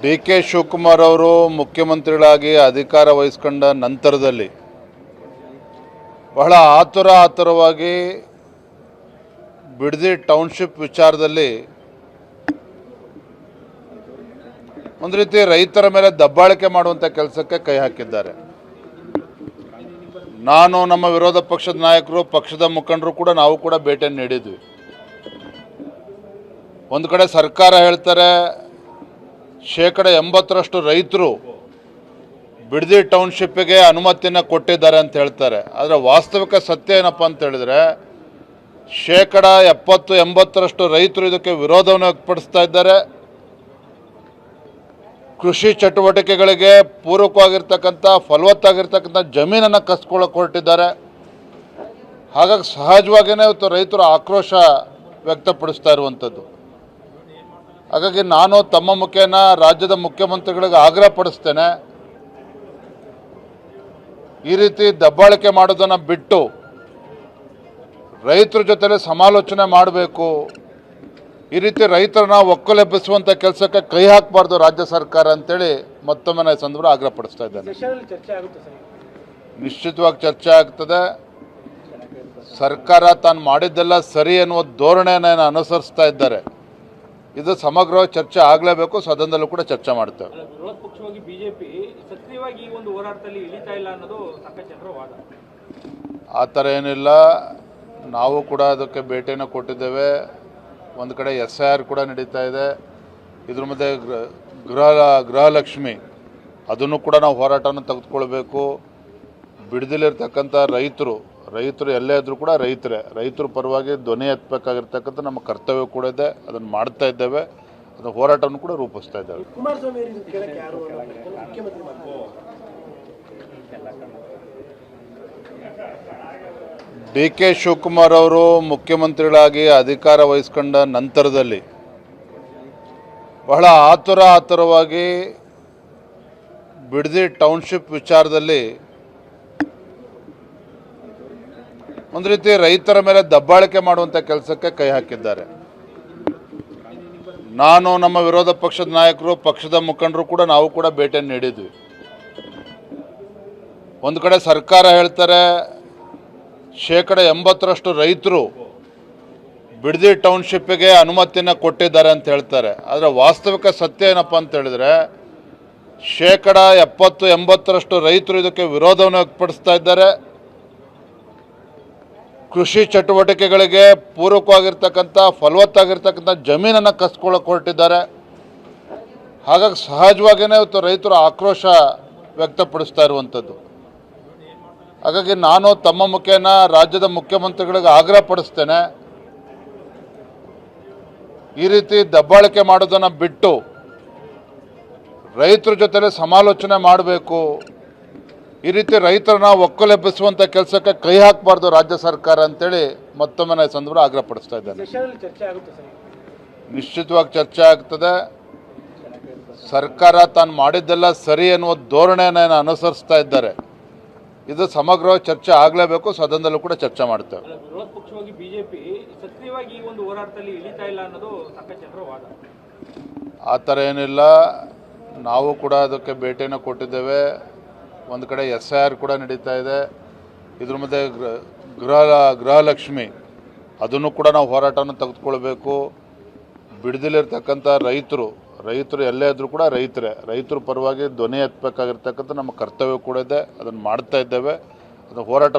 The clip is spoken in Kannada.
ಡಿ.ಕೆ. ಶಿವಕುಮಾರ್ ಅವರು ಮುಖ್ಯಮಂತ್ರಿಗಳಾಗಿ ಅಧಿಕಾರ ವಹಿಸಿಕೊಂಡ ನಂತರದಲ್ಲಿ ಬಹಳ ಆತುರವಾಗಿ ಬಿಡದಿ ಟೌನ್ಶಿಪ್ ವಿಚಾರದಲ್ಲಿ ಒಂದು ರೀತಿ ರೈತರ ಮೇಲೆ ದಬ್ಬಾಳಿಕೆ ಮಾಡುವಂಥ ಕೆಲಸಕ್ಕೆ ಕೈ ಹಾಕಿದ್ದಾರೆ. ನಾನು, ನಮ್ಮ ವಿರೋಧ ಪಕ್ಷದ ನಾಯಕರು, ಪಕ್ಷದ ಮುಖಂಡರು ಕೂಡ ನಾವು ಕೂಡ ಭೇಟಿಯನ್ನು ನೀಡಿದ್ವಿ. ಒಂದು ಕಡೆ ಸರ್ಕಾರ ಹೇಳ್ತಾರೆ 80% ರೈತರು ಬಿಡದಿ ಟೌನ್ಶಿಪ್ಪಿಗೆ ಅನುಮತಿಯನ್ನು ಕೊಟ್ಟಿದ್ದಾರೆ ಅಂತ ಹೇಳ್ತಾರೆ. ಆದರೆ ವಾಸ್ತವಿಕ ಸತ್ಯ ಏನಪ್ಪ ಅಂತ ಹೇಳಿದ್ರೆ 70-80% ರೈತರು ಇದಕ್ಕೆ ವಿರೋಧವನ್ನು ವ್ಯಕ್ತಪಡಿಸ್ತಾ ಇದ್ದಾರೆ. ಕೃಷಿ ಚಟುವಟಿಕೆಗಳಿಗೆ ಪೂರಕವಾಗಿರ್ತಕ್ಕಂಥ ಫಲವತ್ತಾಗಿರ್ತಕ್ಕಂಥ ಜಮೀನನ್ನು ಕಸ್ಕೊಳ್ಳೋಕೆ ಹೊರಟಿದ್ದಾರೆ. ಹಾಗಾಗಿ ಸಹಜವಾಗಿಯೇ ಇವತ್ತು ರೈತರು ಆಕ್ರೋಶ ವ್ಯಕ್ತಪಡಿಸ್ತಾ ಇರುವಂಥದ್ದು. ಹಾಗಾಗಿ ನಾನು ತಮ್ಮ ಮುಖೇನ ರಾಜ್ಯದ ಮುಖ್ಯಮಂತ್ರಿಗಳಿಗೆ ಆಗ್ರಹ ಪಡಿಸ್ತೇನೆ, ಈ ರೀತಿ ದಬ್ಬಾಳಿಕೆ ಮಾಡೋದನ್ನು ಬಿಟ್ಟು ರೈತರ ಜೊತೆಲೆ ಸಮಾಲೋಚನೆ ಮಾಡಬೇಕು. ಈ ರೀತಿ ರೈತರನ್ನ ಒಕ್ಕಲೆಬ್ಬಿಸುವಂಥ ಕೆಲಸಕ್ಕೆ ಕೈ ಹಾಕಬಾರ್ದು ರಾಜ್ಯ ಸರ್ಕಾರ ಅಂತೇಳಿ ಮತ್ತೊಮ್ಮೆ ನಾನು ಸಂದರ್ಭ ಆಗ್ರಹ ಪಡಿಸ್ತಾ ಇದ್ದೇನೆ. ನಿಶ್ಚಿತವಾಗಿ ಚರ್ಚೆ ಆಗ್ತದೆ. ಸರ್ಕಾರ ತಾನು ಮಾಡಿದ್ದೆಲ್ಲ ಸರಿ ಎನ್ನುವ ಧೋರಣೆಯನ್ನು ಅನುಸರಿಸ್ತಾ ಇದ್ದಾರೆ. ಇದು ಸಮಗ್ರವಾಗಿ ಚರ್ಚೆ ಆಗಲೇಬೇಕು. ಸದನದಲ್ಲೂ ಕೂಡ ಚರ್ಚೆ ಮಾಡ್ತೇವೆ. ವಿರೋಧ ಪಕ್ಷವಾಗಿ ಬಿಜೆಪಿ ಸಕ್ರಿಯವಾಗಿ ಈ ಒಂದು ಹೋರಾಟದಲ್ಲಿ ಇಳಿತಾ ಇಲ್ಲ ಅನ್ನೋದು ಸಾಕಷ್ಟು ಜನರ ವಾದ. ಆ ಥರ ಏನಿಲ್ಲ. ನಾವು ಕೂಡ ಅದಕ್ಕೆ ಭೇಟಿಯನ್ನು ಕೊಟ್ಟಿದ್ದೇವೆ. ಒಂದು ಕಡೆ SIR ಕೂಡ ನಡೀತಾ ಇದೆ. ಇದ್ರ ಮಧ್ಯೆ ಗೃಹಲಕ್ಷ್ಮಿ ಅದನ್ನು ಕೂಡ ನಾವು ಹೋರಾಟವನ್ನು ತೆಗೆದುಕೊಳ್ಬೇಕು. ಬಿಡದಿಲಿರ್ತಕ್ಕಂಥ ರೈತರು ಎಲ್ಲೇ ಇದ್ರೂ ಕೂಡ ರೈತರ ಪರವಾಗಿ ಧ್ವನಿ ಎತ್ತಬೇಕಾಗಿರ್ತಕ್ಕಂಥ ನಮ್ಮ ಕರ್ತವ್ಯ ಕೂಡ ಇದೆ. ಅದನ್ನು ಮಾಡ್ತಾ ಇದ್ದೇವೆ. ಅದನ್ನು ಹೋರಾಟವನ್ನು ಕೂಡ ರೂಪಿಸ್ತಾ ಇದ್ದೇವೆ. ಡಿ.ಕೆ. ಶಿವಕುಮಾರ್ ಅವರು ಮುಖ್ಯಮಂತ್ರಿಗಳಾಗಿ ಅಧಿಕಾರ ವಹಿಸಿಕೊಂಡ ನಂತರದಲ್ಲಿ ಬಹಳ ಆತುರವಾಗಿ ಬಿಡದಿ ಟೌನ್ಶಿಪ್ ವಿಚಾರದಲ್ಲಿ ಒಂದು ರೀತಿ ರೈತರ ಮೇಲೆ ದಬ್ಬಾಳಿಕೆ ಮಾಡುವಂಥ ಕೆಲಸಕ್ಕೆ ಕೈ ಹಾಕಿದ್ದಾರೆ. ನಾನು, ನಮ್ಮ ವಿರೋಧ ಪಕ್ಷದ ನಾಯಕರು, ಪಕ್ಷದ ಮುಖಂಡರು ಕೂಡ ನಾವು ಕೂಡ ಭೇಟಿಯನ್ನು ನೀಡಿದ್ವಿ. ಒಂದು ಕಡೆ ಸರ್ಕಾರ ಹೇಳ್ತಾರೆ 80% ರೈತರು ಬಿಡದಿ ಟೌನ್ಶಿಪ್ಪಿಗೆ ಅನುಮತಿಯನ್ನು ಕೊಟ್ಟಿದ್ದಾರೆ ಅಂತ ಹೇಳ್ತಾರೆ. ಆದರೆ ವಾಸ್ತವಿಕ ಸತ್ಯ ಏನಪ್ಪ ಅಂತ ಹೇಳಿದ್ರೆ 70-80% ರೈತರು ಇದಕ್ಕೆ ವಿರೋಧವನ್ನು ವ್ಯಕ್ತಪಡಿಸ್ತಾ ಇದ್ದಾರೆ. ಕೃಷಿ ಚಟುವಟಿಕೆಗಳಿಗೆ ಪೂರಕವಾಗಿರ್ತಕ್ಕಂಥ ಫಲವತ್ತಾಗಿರ್ತಕ್ಕಂಥ ಜಮೀನನ್ನು ಕಸ್ಕೊಳ್ಳೋಕೆ ಹೊರಟಿದ್ದಾರೆ. ಹಾಗಾಗಿ ಸಹಜವಾಗಿಯೇ ಇವತ್ತು ರೈತರು ಆಕ್ರೋಶ ವ್ಯಕ್ತಪಡಿಸ್ತಾ ಇರುವಂಥದ್ದು. ಹಾಗಾಗಿ ನಾನು ತಮ್ಮ ಮುಖೇನ ರಾಜ್ಯದ ಮುಖ್ಯಮಂತ್ರಿಗಳಿಗೆ ಆಗ್ರಹ ಪಡಿಸ್ತೇನೆ, ಈ ರೀತಿ ದಬ್ಬಾಳಿಕೆ ಮಾಡೋದನ್ನು ಬಿಟ್ಟು ರೈತರ ಜೊತೆಲೆ ಸಮಾಲೋಚನೆ ಮಾಡಬೇಕು. ಈ ರೀತಿ ರೈತರನ್ನ ಒಕ್ಕಲೆಬ್ಬಿಸುವಂಥ ಕೆಲಸಕ್ಕೆ ಕೈ ಹಾಕಬಾರ್ದು ರಾಜ್ಯ ಸರ್ಕಾರ ಅಂತೇಳಿ ಮತ್ತೊಮ್ಮೆ ನಾನು ಸಂದರ್ಭ ಆಗ್ರಹ ಪಡಿಸ್ತಾ ಇದ್ದೇನೆ. ನಿಶ್ಚಿತವಾಗಿ ಚರ್ಚೆ ಆಗ್ತದೆ. ಸರ್ಕಾರ ತಾನು ಮಾಡಿದ್ದೆಲ್ಲ ಸರಿ ಎನ್ನುವ ಧೋರಣೆಯನ್ನು ಅನುಸರಿಸ್ತಾ ಇದ್ದಾರೆ. ಇದು ಸಮಗ್ರವಾಗಿ ಚರ್ಚೆ ಆಗಲೇಬೇಕು. ಸದನದಲ್ಲೂ ಕೂಡ ಚರ್ಚೆ ಮಾಡ್ತೇವೆ. ವಿರೋಧ ಪಕ್ಷವಾಗಿ ಬಿಜೆಪಿ ಸಕ್ರಿಯವಾಗಿ ಈ ಒಂದು ಹೋರಾಟದಲ್ಲಿ ಇಳಿತಾ ಇಲ್ಲ ಅನ್ನೋದು ಸಾಕಷ್ಟು ಜನರ ವಾದ. ಆ ಥರ ಏನಿಲ್ಲ. ನಾವು ಕೂಡ ಅದಕ್ಕೆ ಭೇಟಿಯನ್ನು ಕೊಟ್ಟಿದ್ದೇವೆ. ಒಂದು ಕಡೆ SIR ಕೂಡ ನಡೀತಾ ಇದೆ. ಇದ್ರ ಮಧ್ಯೆ ಗೃಹಲಕ್ಷ್ಮಿ ಅದನ್ನು ಕೂಡ ನಾವು ಹೋರಾಟವನ್ನು ತೆಗೆದುಕೊಳ್ಬೇಕು. ಬಿಡದಿಲಿರ್ತಕ್ಕಂಥ ರೈತರು ಎಲ್ಲೇ ಇದ್ರೂ ಕೂಡ ರೈತರ ಪರವಾಗಿ ಧ್ವನಿ ಎತ್ತಬೇಕಾಗಿರ್ತಕ್ಕಂಥ ನಮ್ಮ ಕರ್ತವ್ಯ ಕೂಡ ಇದೆ. ಅದನ್ನು ಮಾಡ್ತಾ ಇದ್ದೇವೆ. ಅದನ್ನು ಹೋರಾಟ